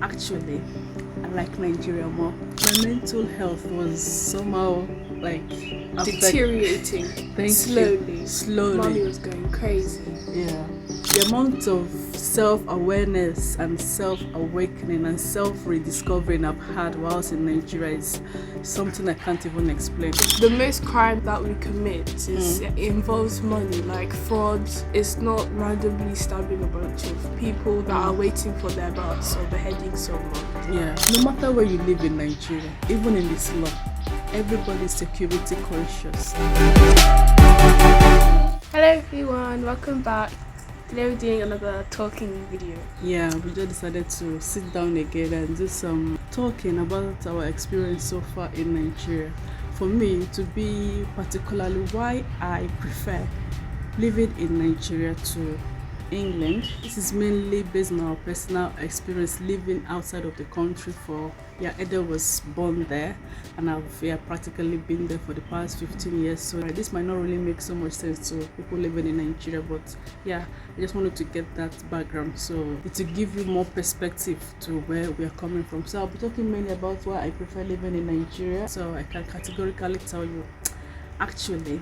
Actually, I like Nigeria more. My mental health was somehow like deteriorating. Thank slowly. you. Slowly. Mommy was going crazy. Yeah. The amount of self-awareness and self-awakening and self-rediscovering I've had while I was in Nigeria is something I can't even explain. The most crime that we commit is it involves money, like fraud. It's not randomly stabbing a bunch of people that are waiting for their bus or beheading someone. Yeah. No matter where you live in Nigeria, even in this law, everybody's security conscious. Hello everyone, welcome back. Today we're doing another talking video. Yeah, we just decided to sit down again and do some talking about our experience so far in Nigeria. For me, to be particularly why I prefer living in Nigeria to England. This is mainly based on our personal experience living outside of the country for Eda was born there and I've practically been there for the past 15 years, so this might not really make so much sense to people living in Nigeria, but I just wanted to get that background so it will give you more perspective to where we are coming from. So I'll be talking mainly about why I prefer living in Nigeria. So I can categorically tell you, actually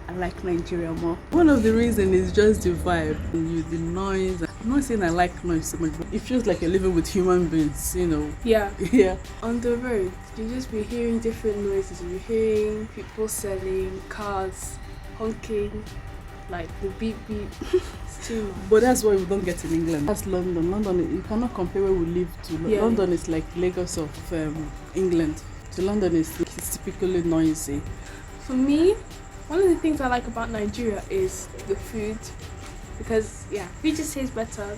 I like Nigeria more. One of the reasons is just the vibe, the noise. I'm not saying I like noise so much, but it feels like you're living with human beings, you know. Yeah. Yeah. On the road, you just be hearing different noises. You're hearing people selling, cars, honking, like the beep beep. It's too much. But that's why we don't get in England. That's London. London, you cannot compare where we live to. Yeah. London is like Lagos of England. So London is typically noisy. For me, one of the things I like about Nigeria is the food, because food just tastes better.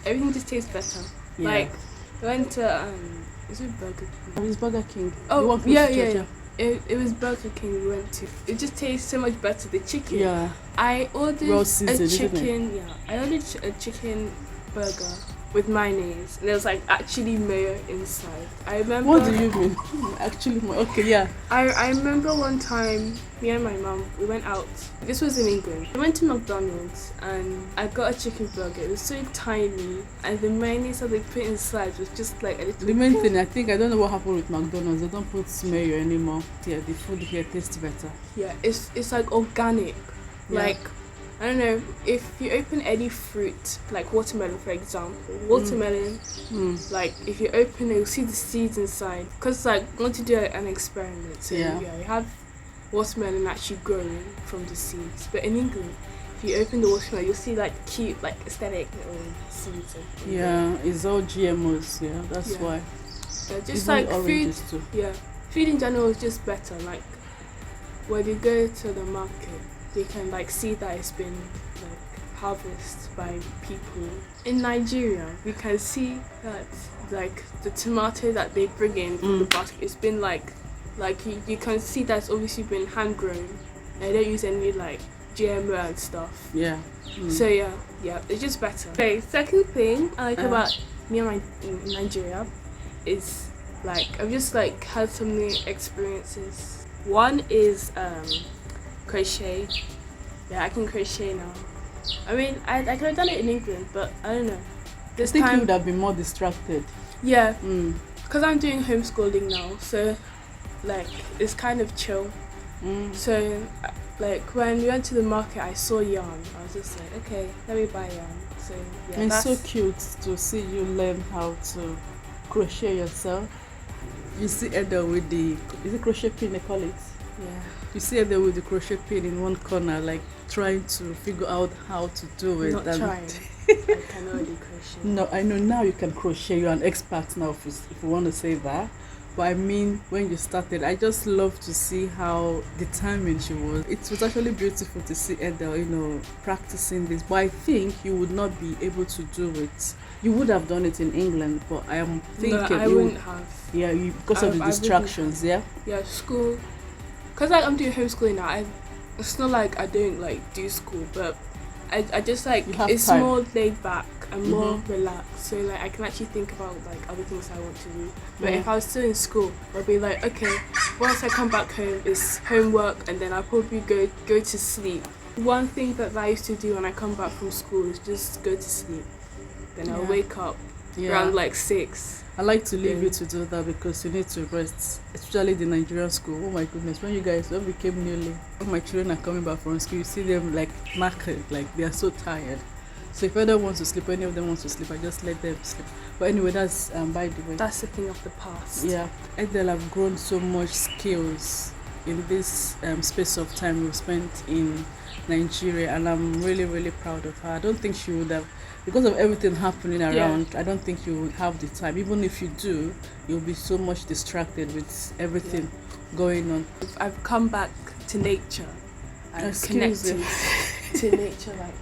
Everything just tastes better. Yeah. Like we went to is it Burger King? It's Burger King. Oh yeah. It was Burger King we went to. It just tastes so much better. The chicken. Yeah. I ordered Raw season, a chicken. Yeah, I ordered a chicken burger with mayonnaise, and there was like actually mayo inside. I remember. What do you mean? Actually, okay, yeah. I remember one time, me and my mum, we went out. This was in England. We went to McDonald's and I got a chicken burger. It was so tiny, and the mayonnaise that they put inside was just like a little. The main thing, I don't know what happened with McDonald's. They don't put mayo anymore. Yeah, the food here tastes better. Yeah, it's like organic. Yeah. Like, I don't know, if you open any fruit, like watermelon for example, like if you open it, you'll see the seeds inside. Because like, I want to do an experiment. So you have watermelon actually growing from the seeds. But in England, if you open the watermelon, you'll see like cute, like aesthetic little seeds. Yeah, it's all GMOs, that's why. Just even like food, too. Food in general is just better. Like, when you go to the market, you can like see that it's been like harvested by people. In Nigeria, we can see that like the tomato that they bring in from the basket, it's been like you can see that's obviously been hand grown. They don't use any like GMO and stuff. Yeah. So it's just better. Okay, second thing I like about me and my Nigeria is like I've just like had some new experiences. One is crochet. Yeah, I can crochet now. I mean, I could have done it in England, but I don't know. This time you would have been more distracted. Yeah, because I'm doing homeschooling now, so like it's kind of chill. So like when we went to the market, I saw yarn. I was just like, okay, let me buy yarn. So it's so cute to see you learn how to crochet yourself. You see Eda with is it crochet pin they call it? Yeah. You see her there with the crochet pin in one corner, like trying to figure out how to do it. Not trying. I can already crochet. No, I know now you can crochet. You're an expert now, if you want to say that. But I mean, when you started, I just love to see how determined she was. It was actually beautiful to see Eda, practicing this. But I think you would not be able to do it. You would have done it in England, but I am thinking I wouldn't have. Yeah, because of the distractions. Yeah, school. Because like I'm doing homeschooling now, it's not like I don't like do school, but I just like it's time. More laid back and more relaxed, so like I can actually think about like other things I want to do. But if I was still in school, I'd be like, okay, once I come back home, it's homework, and then I'll probably go to sleep. One thing that I used to do when I come back from school is just go to sleep. Then I'll wake up, around like 6. I like to leave you to do that because you need to rest, especially the Nigerian school. Oh my goodness, when we came newly, when my children are coming back from school, you see them like knackered, like they are so tired. So if anyone wants to sleep, any of them wants to sleep, I just let them sleep. But anyway, that's by the way. That's the thing of the past. Yeah, Edel have grown so much skills in this space of time we've spent in Nigeria, and I'm really, really proud of her. I don't think she would have, because of everything happening around, I don't think you would have the time. Even if you do, you'll be so much distracted with everything going on. I've come back to nature and connected to nature like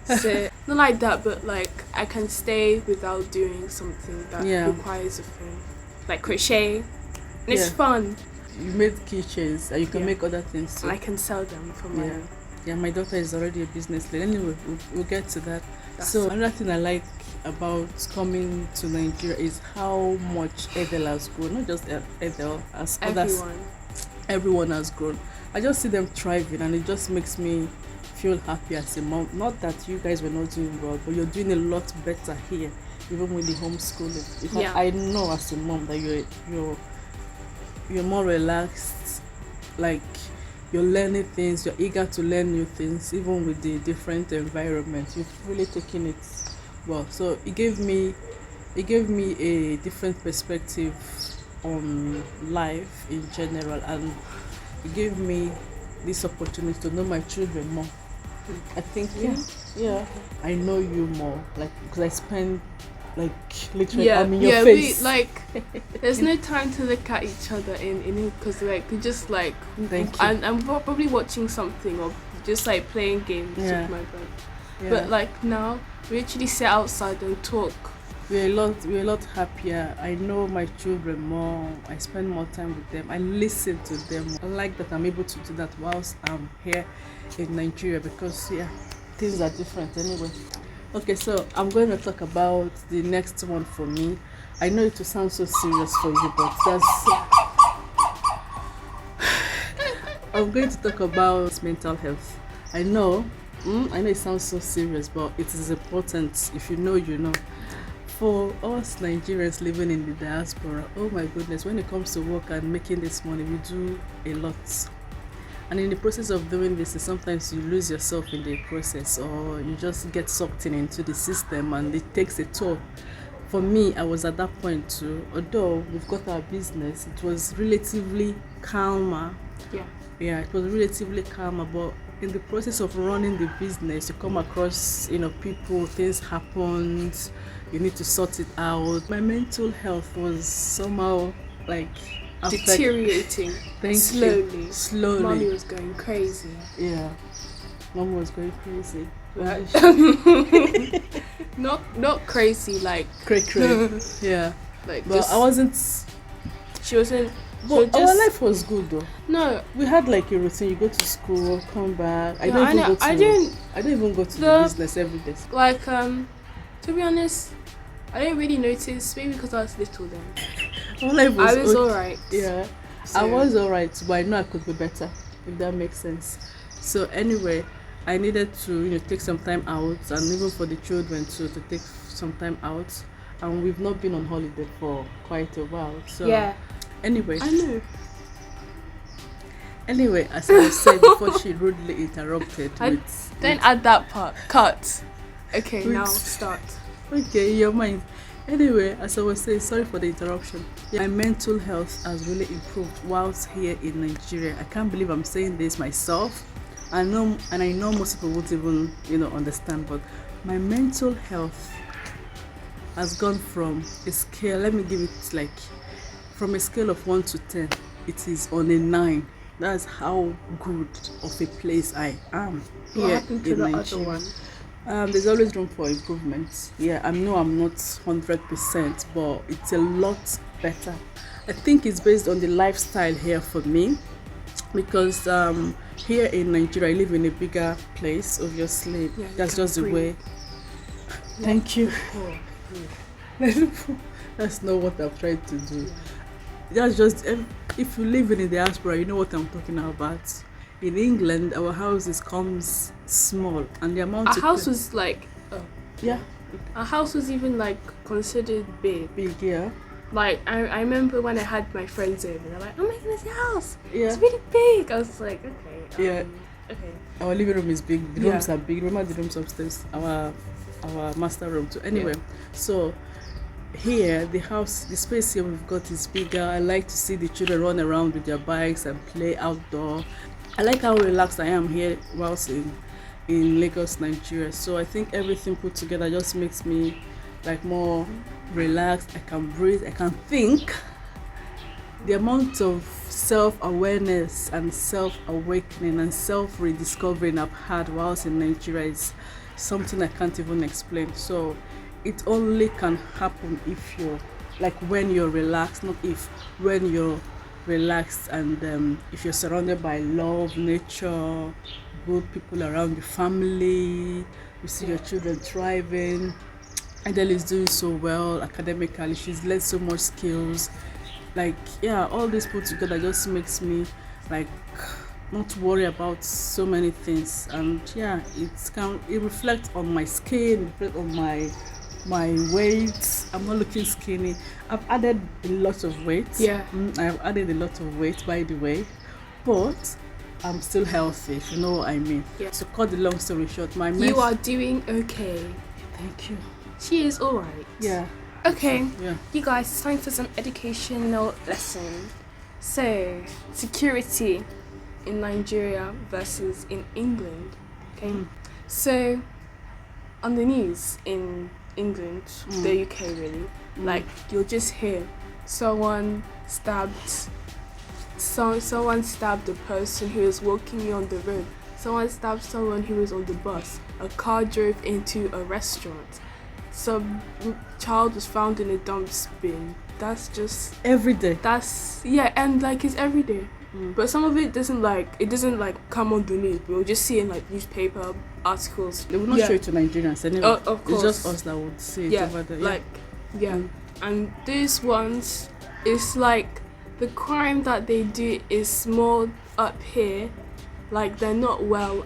this. So, not like that, but like I can stay without doing something that requires a phone. Like crochet. And it's fun. You made keychains and you can make other things too. And I can sell them for money. Yeah, my daughter is already a business lady. Anyway, we'll get to that. So another thing I like about coming to Nigeria is how much Edel has grown. Not just Edel, as others. Everyone has grown. I just see them thriving, and it just makes me feel happy as a mom. Not that you guys were not doing well, but you're doing a lot better here, even with the homeschooling. Because I know as a mom that you're more relaxed, like you're learning things, you're eager to learn new things, even with the different environment. You've really taken it well. So it gave me a different perspective on life in general, and it gave me this opportunity to know my children more. I think I know you more, like, because I spend like literally I'm in your face. There's no time to look at each other in because like we just like I'm probably watching something or just like playing games with my brother. But like now we actually sit outside and talk. We're a lot happier. I know my children more. I spend more time with them. I listen to them. I like that I'm able to do that whilst I'm here in Nigeria, because things are different anyway. Okay, so I'm going to talk about the next one for me. I know it will sound so serious for you, but I'm going to talk about mental health. I know it sounds so serious, but it is important. If you know, you know. For us Nigerians living in the diaspora, oh my goodness, when it comes to work and making this money, we do a lot. And in the process of doing this, sometimes you lose yourself in the process, or you just get sucked into the system, and it takes a toll. For me, I was at that point too. Although we've got our business, it was relatively calmer. Yeah, it was relatively calmer, but in the process of running the business, you come across, people, things happened, you need to sort it out. My mental health was somehow like deteriorating. Slowly. Mommy was going crazy. Yeah, Mom was going crazy. Not crazy like cray. Yeah, like. But I wasn't. She wasn't. But our life was good though. No, we had like a routine. You go to school, come back. I don't even go to the business every day. Like to be honest, I didn't really notice. Maybe because I was little then. I was alright. Yeah, so. I was alright, but I know I could be better, if that makes sense. So anyway, I needed to take some time out, and even for the children too, to take some time out. And we've not been on holiday for quite a while. So anyway, I know. Anyway, as I said before, she rudely interrupted. Don't add that part. Cut. Okay, now start. Okay, your mind. Anyway, as I was saying, sorry for the interruption. My mental health has really improved whilst here in Nigeria. I can't believe I'm saying this myself. I know most people won't even, understand, but my mental health has gone from a scale, let me give it from a scale of 1 to 10, it is on a 9. That's how good of a place I am here. What happened to the other one? There's always room for improvement. Yeah, I know I'm not 100%, but it's a lot better. I think it's based on the lifestyle here for me, because here in Nigeria, I live in a bigger place, obviously. Yeah, that's just the way. Thank you. That's not what I'm trying to do. That's just, if you live in the diaspora, you know what I'm talking about. In England, our houses comes small, and the amount our house was like Our house was even like considered big. Big, yeah. Like I remember when I had my friends over, they're like, "Oh my goodness, your house! Yeah. It's really big." I was like, "Okay, Yeah. okay." Our living room is big. The Yeah. rooms are big. Remember the rooms upstairs? Our master room too. Anyway, so here the house, the space here we've got is bigger. I like to see the children run around with their bikes and play outdoor. I like how relaxed I am here whilst in Lagos, Nigeria. So I think everything put together just makes me like more relaxed. I can breathe. I can think. The amount of self-awareness and self-awakening and self-rediscovering I've had whilst in Nigeria is something I can't even explain. So it only can happen if you're like when you're relaxed, not if, when you're relaxed and if you're surrounded by love, nature, good people around your family, you see your children thriving. Adele is doing so well academically, she's learned so much skills. Like, yeah, all this put together just makes me like not worry about so many things. And yeah, it reflects on my skin, reflects on my weight. I'm not looking skinny. I've added a lot of weight. Yeah. I've added a lot of weight, by the way, but I'm still healthy, if you know what I mean. Yeah. So cut the long story short, You are doing okay. Thank you. She is alright. Yeah. Okay. Yeah. You guys, it's time for some educational lesson. So, security in Nigeria versus in England. Okay. So, on the news in England, the UK really, like you'll just hear someone stabbed a person who was walking on the road. Someone stabbed someone who was on the bus. A car drove into a restaurant. Some child was found in a dump bin. That's just every day. And like it's every day. But some of it doesn't come on the news. We'll just see in like newspaper articles. They will not show it to Nigerians anyway. Of course. It's just us that would see it over there. And these ones, it's like the crime that they do is more up here. Like they're not well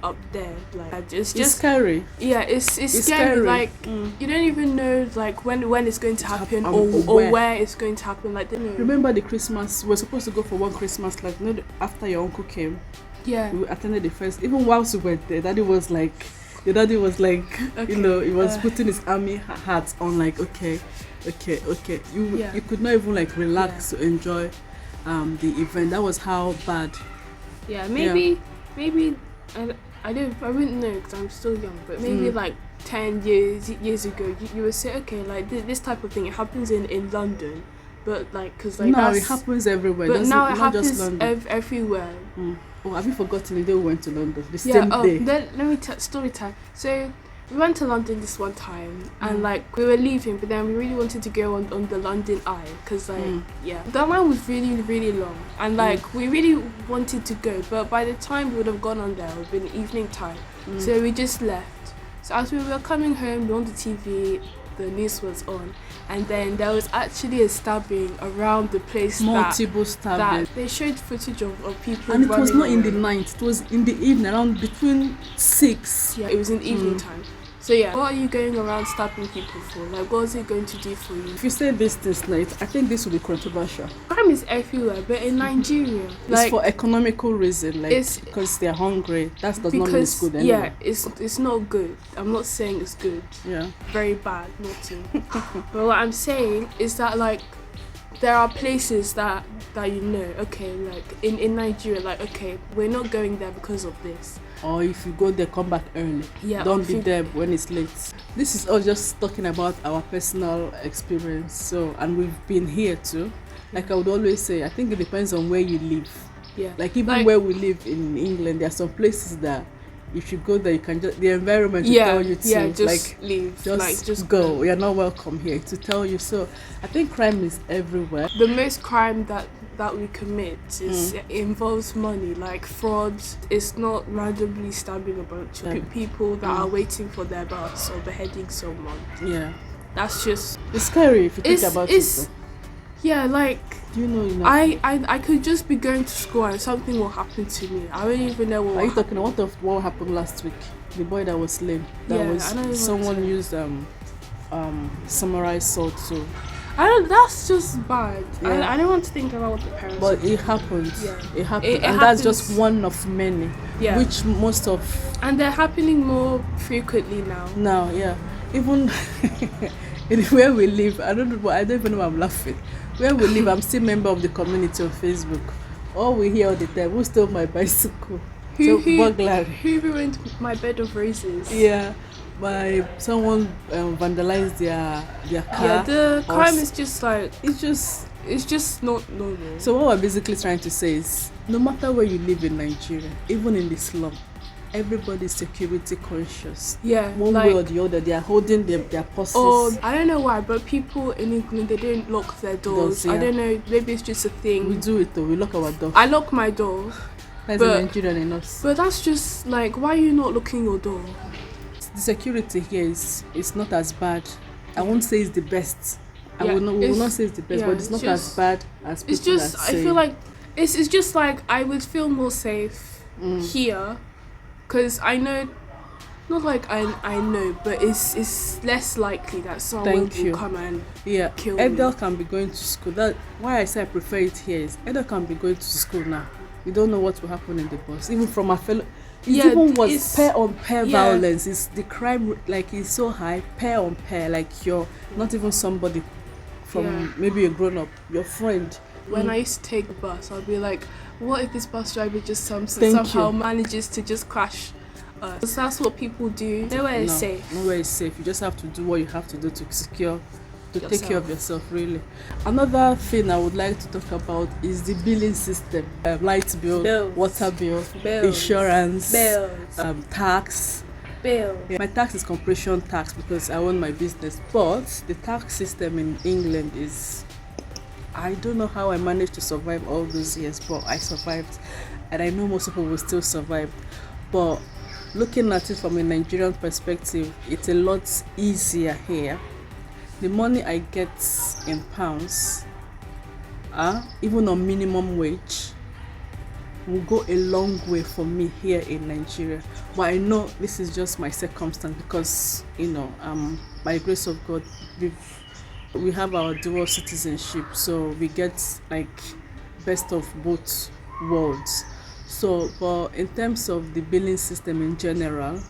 up there. Like it's just scary. Yeah, it's scary. Like you don't even know like when it's going to happen or where it's going to happen. Like remember the Christmas? We were supposed to go for one Christmas, like after your uncle came. Yeah. We attended the first. Even whilst we were there, Daddy was like, okay. You know, he was putting his army hat on. Like okay. You could not even like relax to enjoy the event. That was how bad. Yeah, maybe I wouldn't know because I'm still young, but maybe like 10 years ago you would say, okay, like this type of thing, it happens in London, but like because like now it happens everywhere. But now it happens just everywhere. Oh, have you forgotten the day we went to London? The same day. Then let me story time. So we went to London this one time and like we were leaving, but then we really wanted to go on the London Eye because that line was really really long and like we really wanted to go, but by the time we would have gone on there it would have been evening time, so we just left. So as we were coming home, we were on the TV, the news was on, and then there was actually a stabbing around the place. Multiple stabbing. They showed footage of people and it was not away. in the night, it was in the evening, around between 6. Yeah, it was in the evening time. So yeah, what are you going around stabbing people for? Like, what is it going to do for you? If you say this night, I think this will be controversial. Crime is everywhere, but in Nigeria, it's for economical reason, like because they're hungry. That does not mean it's good anyway. Yeah, it's not good. I'm not saying it's good. Yeah. Very bad, naughty. But what I'm saying is that like there are places that you know, okay, like in Nigeria, like okay, we're not going there because of this. Or if you go there, come back early. Yeah. Don't be there when it's late. This is all just talking about our personal experience. So, and we've been here too. Like I would always say, I think it depends on where you live. Yeah. Like even where we live in England, there are some places that if you go there, you can just, the environment will tell you to just leave. Just go. You're not welcome here, to tell you. So I think crime is everywhere. The most crime that we commit is it involves money, like fraud. It's not randomly stabbing a bunch of people that are waiting for their bus or beheading someone. Yeah. That's just... It's scary if you think about it. Yeah, like Do you know enough? I could just be going to school and something will happen to me. I don't even know what. Are you will talking what happened last week? The boy that was lame. That Yeah, was I don't even someone want to- used samurai sword to. I don't. That's just bad. Yeah. I don't want to think about what the parents. But are it happened. Yeah. It happened, It and that's just happens. one of many. Yeah. Which most of And they're happening more frequently now. now, yeah. Even in where we live, I don't even know why I'm laughing. Where we live, I'm still member of the community on Facebook. All we hear all the time, who stole my bicycle? Burglary. Who ruined my bed of roses? Yeah, someone vandalized their car. Yeah, the or crime is just like it's just not normal. so what we're basically trying to say is no matter where you live in Nigeria, even in the slum, everybody's security conscious. Yeah, One way or the other, they are holding their purses. Or I don't know why, but people in England, they don't lock their doors. Yeah. I don't know, maybe it's just a thing. We do it though. We lock our door. I lock my door. That's a Nigerian in us. But that's just like, why are you not locking your door? The security here is not as bad. I won't say it's the best. Yeah, we will not say it's the best, but it's not as bad as people it's just, are saying. I feel like it's just like I would feel more safe here, because I know, not like I know, but it's less likely that someone will come and kill me. Edel can be going to school. That why I say I prefer it here is Edel can be going to school now. You don't know what will happen in the bus. Even from a fellow, even was pair on pair violence. It's the crime like is so high, pair on pair. Like you're not even somebody from maybe a grown up, your friend. When I used to take the bus, I'd be like, what if this bus driver just somehow manages to just crash us? That's what people do. Nowhere is safe. Nowhere is safe. You just have to do what you have to do to take care of yourself, really. Another thing I would like to talk about is the billing system. Light bill, bills, water bill, bills, insurance, bills, tax. bill. Yeah. My tax is corporation tax because I own my business, but the tax system in England is, I don't know how I managed to survive all those years, but I survived, and I know most people will still survive. But looking at it from a Nigerian perspective, it's a lot easier here. The money I get in pounds, even on minimum wage, will go a long way for me here in Nigeria. But I know this is just my circumstance because, by the grace of God, we have our dual citizenship, so we get like best of both worlds. So, but in terms of the billing system in general,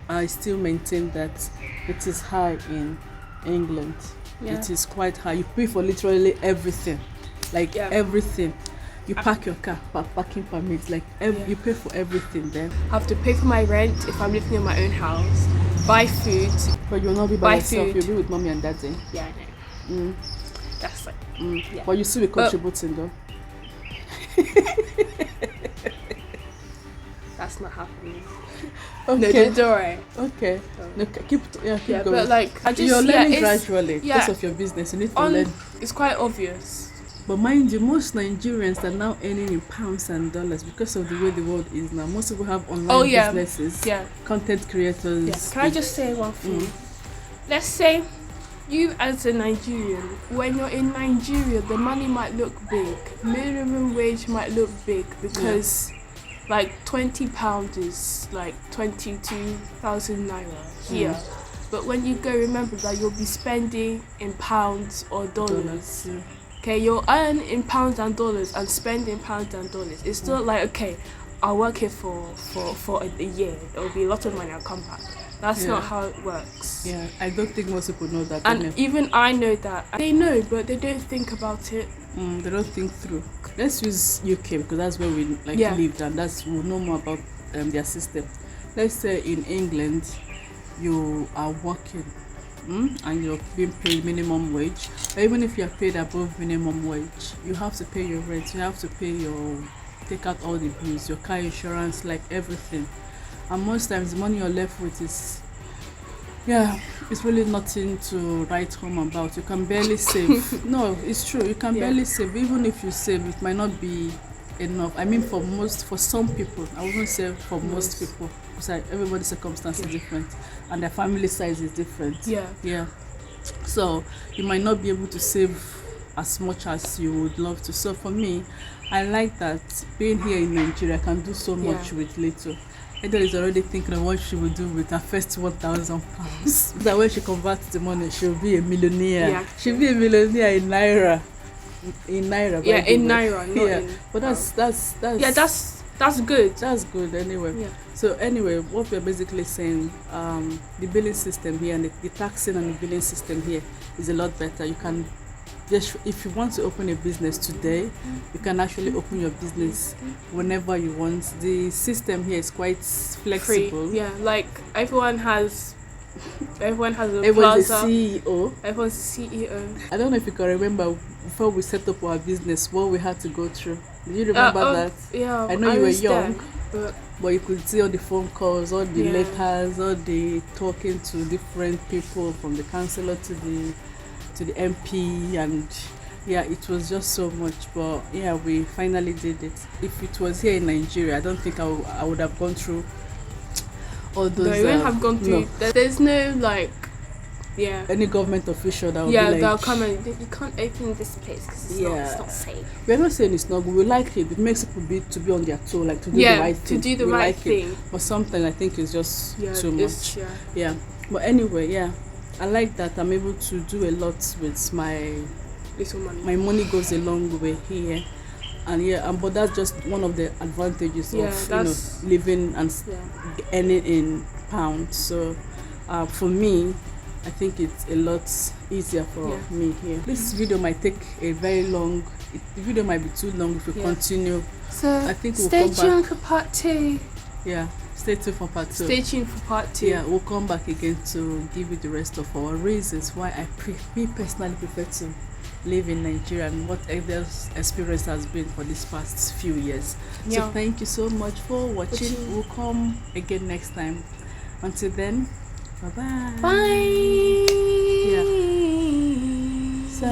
I still maintain that it is high in England. It is quite high. You pay for literally everything, everything. You park your car, parking permits, you pay for everything there. I have to pay for my rent if I'm living in my own house, buy food. But you'll not be by yourself. You'll be with mommy and daddy. Yeah, I know. That's like. Yeah. But you still be contributing though. That's not happening. Okay. No, don't worry. Okay. No, keep going. But like, you're learning gradually. Because of your business, you need to learn. It's quite obvious. But mind you, most Nigerians are now earning in pounds and dollars because of the way the world is now. Most people have online businesses. Yeah. Content creators. Yeah. Can I just say one thing? Let's say you as a Nigerian, when you're in Nigeria, the money might look big. Minimum wage might look big because like £20 is like 22,000 naira here. But when you go, remember that you'll be spending in pounds or dollars. Okay, you'll earn in pounds and dollars and spend in pounds and dollars. It's still like, okay, I'll work here for a year. It'll be a lot of money, I'll come back. That's not how it works. Yeah, I don't think most people know that. And even I know that. They know, but they don't think about it. They don't think through. Let's use UK because that's where we lived, and we'll know more about their system. Let's say in England, you are working and you're being paid minimum wage. Or even if you're paid above minimum wage, you have to pay your rent, you have to pay take out all the bills, your car insurance, like everything. And most times the money you're left with is it's really nothing to write home about. You can barely save. No, it's true, you can barely save. Even if you save, it might not be enough. I mean, for some people, I wouldn't say for most people, because everybody's circumstance is different and their family size is different. So you might not be able to save as much as you would love to. So for me, I like that being here in Nigeria, I can do so much with little. Eda is already thinking of what she will do with her first £1,000. That when she converts the money, she'll be a millionaire. Yeah. She'll be a millionaire in Naira. In Naira, Yeah, in Naira, not in. But that's Yeah, that's good. That's good anyway. Yeah. So anyway, what we're basically saying, the billing system here and the taxing and the billing system here is a lot better. You can just, if you want to open a business today, you can actually open your business whenever you want. The system here is quite flexible. Free. Yeah, like everyone has a Everyone's plaza. a CEO. Everyone's a CEO. I don't know if you can remember before we set up our business what we had to go through. Do you remember that? Yeah, I know you were was young, there, but you could see all the phone calls, all the Yeah. letters, all the talking to different people, from the councillor to the MP, and yeah, it was just so much. But yeah, we finally did it. If it was here in Nigeria, I don't think I would have gone through all those. No, you wouldn't have gone through. No. There's no like, yeah. Any government official that would Yeah, be like, they'll come and you can't open this place because it's not safe. We're not saying it's not good. We like it. It makes people to be on their toe, like to do Yeah, the right to thing. do the We right like thing. It. But sometimes I think it's just too much. Yeah. Yeah. But anyway, yeah, I like that I'm able to do a lot with my Little money. My money goes a long way here, and but that's just one of the advantages of living and earning in pounds. So for me, I think it's a lot easier for me here. This video might take a very long. The video might be too long if we continue. So I think we'll stay come tuned back. for part 2. Yeah, stay tuned for part 2. Stay tuned for part 2. Yeah, we'll come back again to give you the rest of our reasons why me personally prefer to live in Nigeria and what Edel's experience has been for these past few years. Yeah. So thank you so much for watching. We'll come again next time. Until then, bye-bye. Bye. Yeah. So